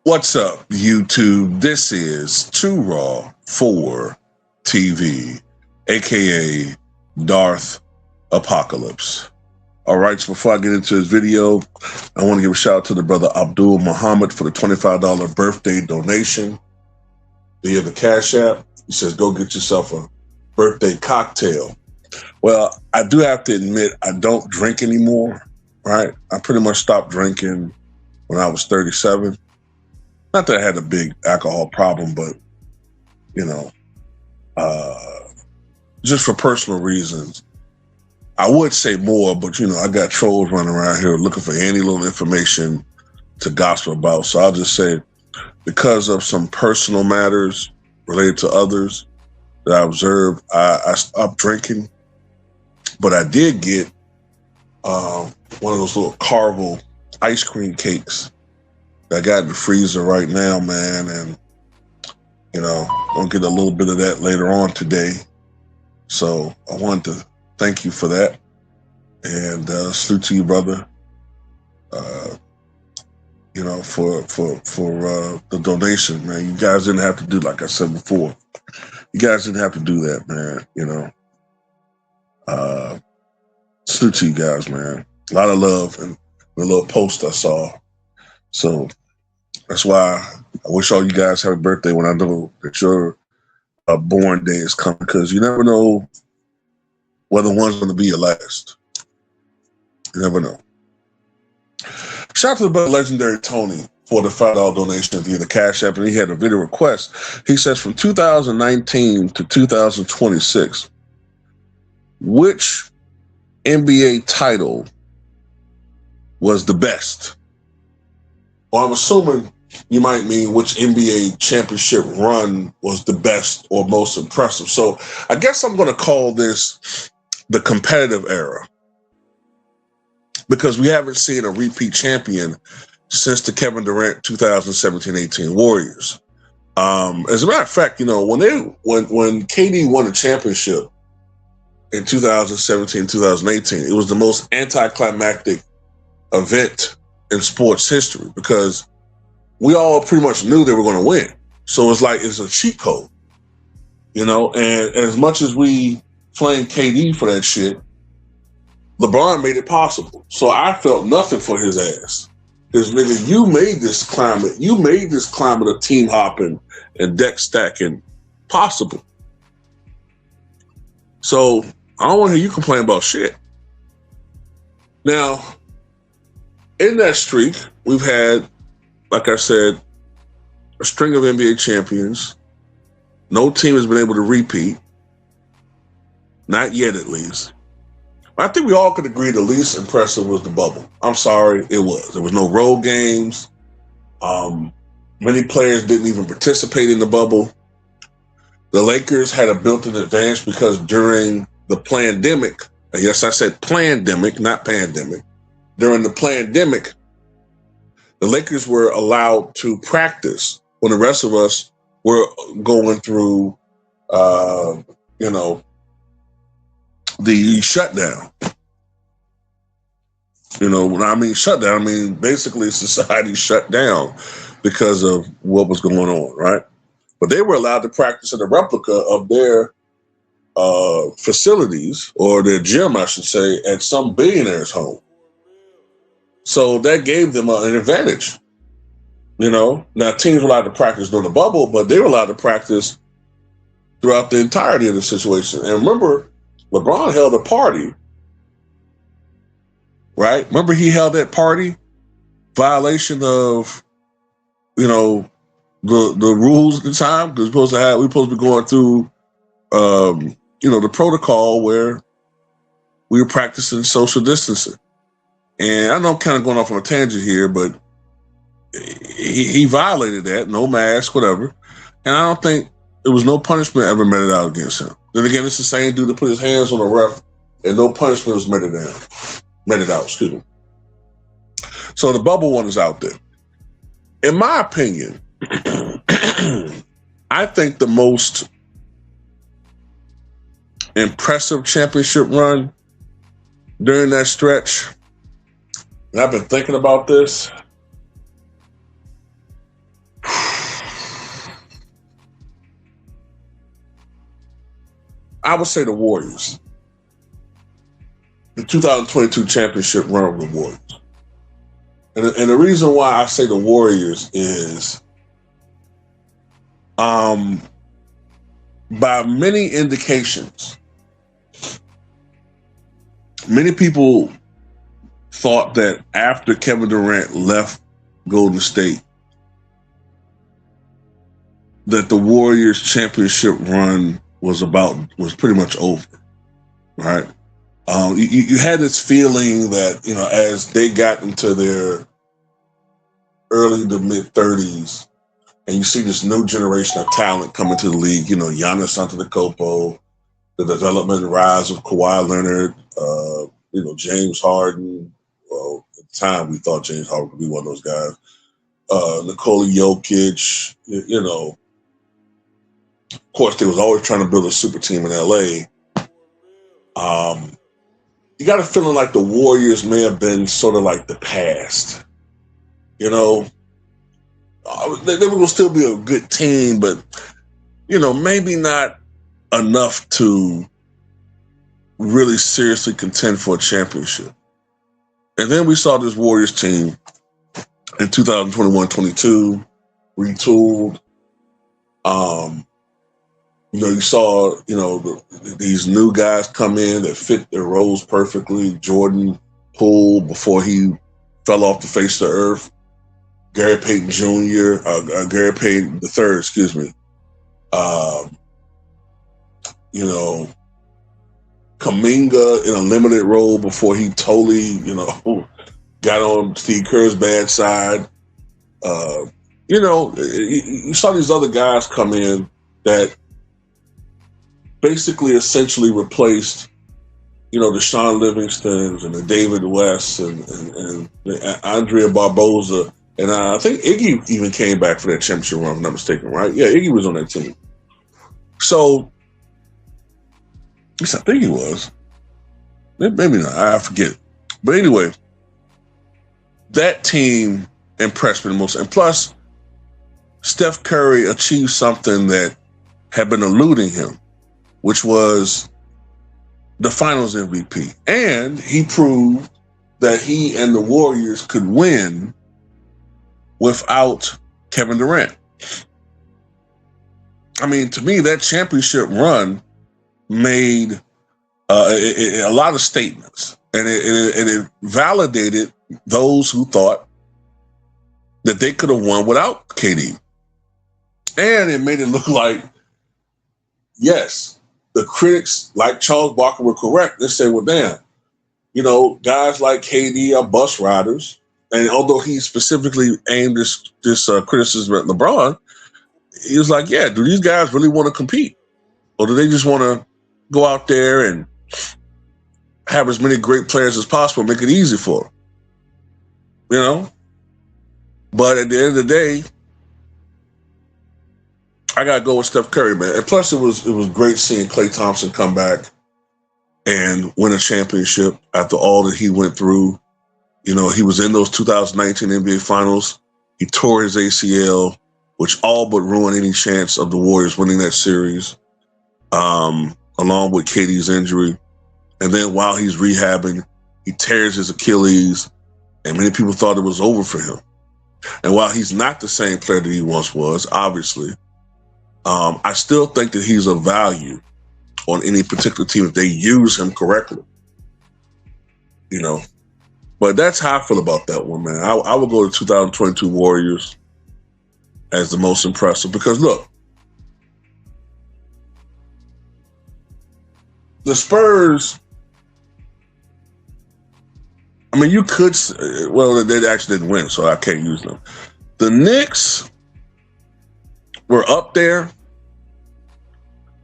What's up, YouTube? This is Too Raw for TV, aka Darth Apocalypse. All right, so before I get into this video, I want to give a shout out to the brother Abdul Muhammad for the $25 birthday donation via the Cash App. He says, go get yourself a birthday cocktail. Well, I do have to admit, I don't drink anymore, right? I pretty much stopped drinking when I was 37. Not that I had a big alcohol problem, but, just for personal reasons. I would say more, but, I got trolls running around here looking for any little information to gossip about. So I'll just say, because of some personal matters related to others that I observed, I stopped drinking. But I did get one of those little Carvel ice cream cakes I got in the freezer right now, man, and I'll get a little bit of that later on today. So I wanted to thank you for that, and salute to you, brother. For the donation, man. You guys didn't have to do, like I said before. You guys didn't have to do that, man. Salute to you guys, man. A lot of love and the little post I saw. So that's why I wish all you guys have a birthday when I know that your born day is coming, because you never know whether one's going to be your last. You never know. Shout out to the brother Legendary Tony for the $5 donation via the Cash App, and he had a video request. He says, from 2019 to 2026, which NBA title was the best? Well, I'm assuming you might mean which NBA championship run was the best or most impressive. So I guess I'm going to call this the competitive era, because we haven't seen a repeat champion since the Kevin Durant 2017-18 Warriors. As a matter of fact, when KD won the championship in 2017-2018, it was the most anticlimactic event in sports history, because we all pretty much knew they were going to win. So it's like it's a cheat code, and as much as we flame KD for that shit, LeBron made it possible. So I felt nothing for his ass. Because, nigga, you made this climate of team hopping and deck stacking possible. So I don't want to hear you complain about shit. Now, in that streak, we've had, like I said, a string of NBA champions. No team has been able to repeat. Not yet, at least. I think we all could agree the least impressive was the bubble. I'm sorry, it was. There was no road games. Many players didn't even participate in the bubble. The Lakers had a built-in advantage because during the pandemic, yes, I said plandemic, not pandemic. During the plandemic, the Lakers were allowed to practice when the rest of us were going through, the shutdown. When I mean shutdown, I mean basically society shut down because of what was going on, right? But they were allowed to practice in a replica of their facilities, or their gym, I should say, at some billionaire's home. So that gave them an advantage. Now teams were allowed to practice during the bubble, but they were allowed to practice throughout the entirety of the situation. And remember, LeBron held a party, right? Remember, he held that party, violation of, the rules at the time, because we're supposed to be going through, the protocol where we were practicing social distancing. And I know I'm kind of going off on a tangent here, but he violated that, no mask, whatever. And I don't think there was no punishment ever meted out against him. Then again, it's the same dude that put his hands on the ref, and no punishment was meted out, excuse me. So the bubble one is out there. In my opinion, I think the most impressive championship run during that stretch, and I've been thinking about this, I would say the Warriors. The 2022 championship run of the Warriors. And the reason why I say the Warriors is by many indications, many people thought that after Kevin Durant left Golden State, that the Warriors championship run was pretty much over, right? You had this feeling that, you know, as they got into their early to mid 30s, and you see this new generation of talent coming to the league, you know, Giannis Antetokounmpo, the development and rise of Kawhi Leonard, you know, James Harden. Well, at the time we thought James Harden would be one of those guys. Nikola Jokic, you know. Of course, they was always trying to build a super team in LA. You got a feeling like the Warriors may have been sort of like the past. You know, they were going to still be a good team, but, you know, maybe not enough to really seriously contend for a championship. And then we saw this Warriors team in 2021-22 retooled. You know, you saw, you know, these new guys come in that fit their roles perfectly. Jordan Poole, before he fell off the face of the earth. Gary Payton Jr., Gary Payton III, excuse me. You know, Kuminga in a limited role before he totally, you know, got on Steve Kerr's bad side. You know, you saw these other guys come in that basically essentially replaced, you know, the Sean Livingstons and the David West and the Andrea Barboza. And I think Iggy even came back for that championship run, if I'm not mistaken, right? Yeah, Iggy was on that team. So, at least I think he was. Maybe not, I forget. But anyway, that team impressed me the most. And plus, Steph Curry achieved something that had been eluding him, which was the Finals MVP. And he proved that he and the Warriors could win without Kevin Durant. I mean, to me, that championship run made a lot of statements. And it validated those who thought that they could have won without KD. And it made it look like, yes, the critics, like Charles Barkley, were correct. They say, well, damn, you know, guys like KD are bus riders. And although he specifically aimed this criticism at LeBron, he was like, yeah, do these guys really want to compete? Or do they just want to go out there and have as many great players as possible, make it easy for them? You know? But at the end of the day, I gotta go with Steph Curry, man. And plus, it was great seeing Klay Thompson come back and win a championship after all that he went through. You know, he was in those 2019 NBA Finals. He tore his ACL, which all but ruined any chance of the Warriors winning that series, along with KD's injury. And then while he's rehabbing, he tears his Achilles, and many people thought it was over for him. And while he's not the same player that he once was, obviously, I still think that he's of value on any particular team if they use him correctly. You know, but that's how I feel about that one, man. I would go to 2022 Warriors as the most impressive because, look, the Spurs, I mean, you could, well, they actually didn't win, so I can't use them. The Knicks were up there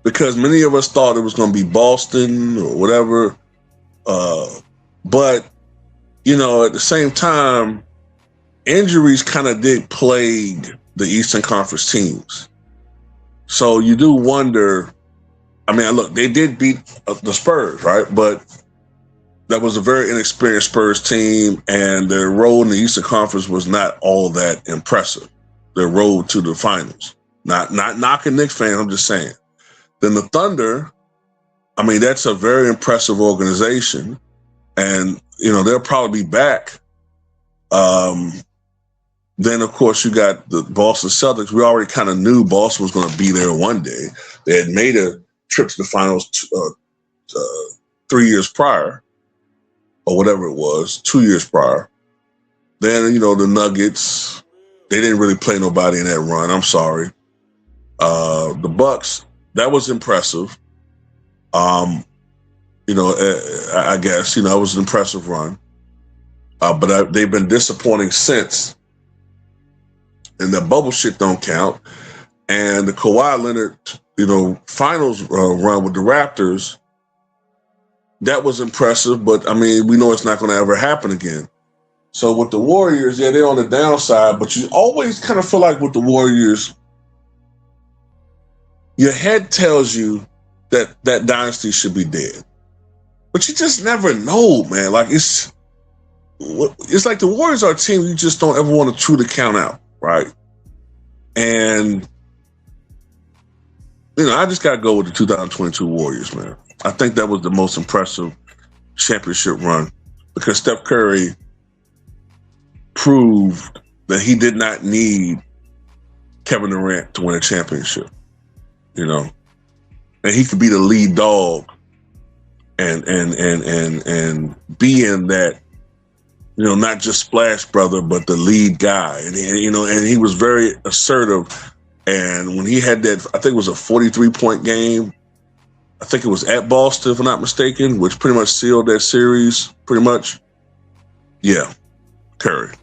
because many of us thought it was going to be Boston or whatever. But, you know, at the same time, injuries kind of did plague the Eastern Conference teams. So you do wonder, I mean, look, they did beat the Spurs, right? But that was a very inexperienced Spurs team, and their road in the Eastern Conference was not all that impressive. Their road to the finals. Not knocking Knicks fans, I'm just saying. Then the Thunder I mean, that's a very impressive organization. And, they'll probably be back. Then, of course, you got the Boston Celtics. We already kind of knew Boston was going to be there one day. They had made a trip to the finals 3 years prior, or whatever it was, 2 years prior. Then, the Nuggets, they didn't really play nobody in that run. I'm sorry. The Bucks, that was impressive. I guess, it was an impressive run. But they've been disappointing since. And the bubble shit don't count. And the Kawhi Leonard, finals run with the Raptors, that was impressive. But, I mean, we know it's not going to ever happen again. So with the Warriors, yeah, they're on the downside. But you always kind of feel like with the Warriors, your head tells you that dynasty should be dead. But you just never know, man. Like, it's like the Warriors are a team you just don't ever want to truly count out, right? And, I just got to go with the 2022 Warriors, man. I think that was the most impressive championship run because Steph Curry proved that he did not need Kevin Durant to win a championship, and he could be the lead dog and be in that, not just splash brother, but the lead guy. And he was very assertive. And when he had that, I think it was a 43-point game. I think it was at Boston, if I'm not mistaken, which pretty much sealed that series, pretty much. Yeah, Curry.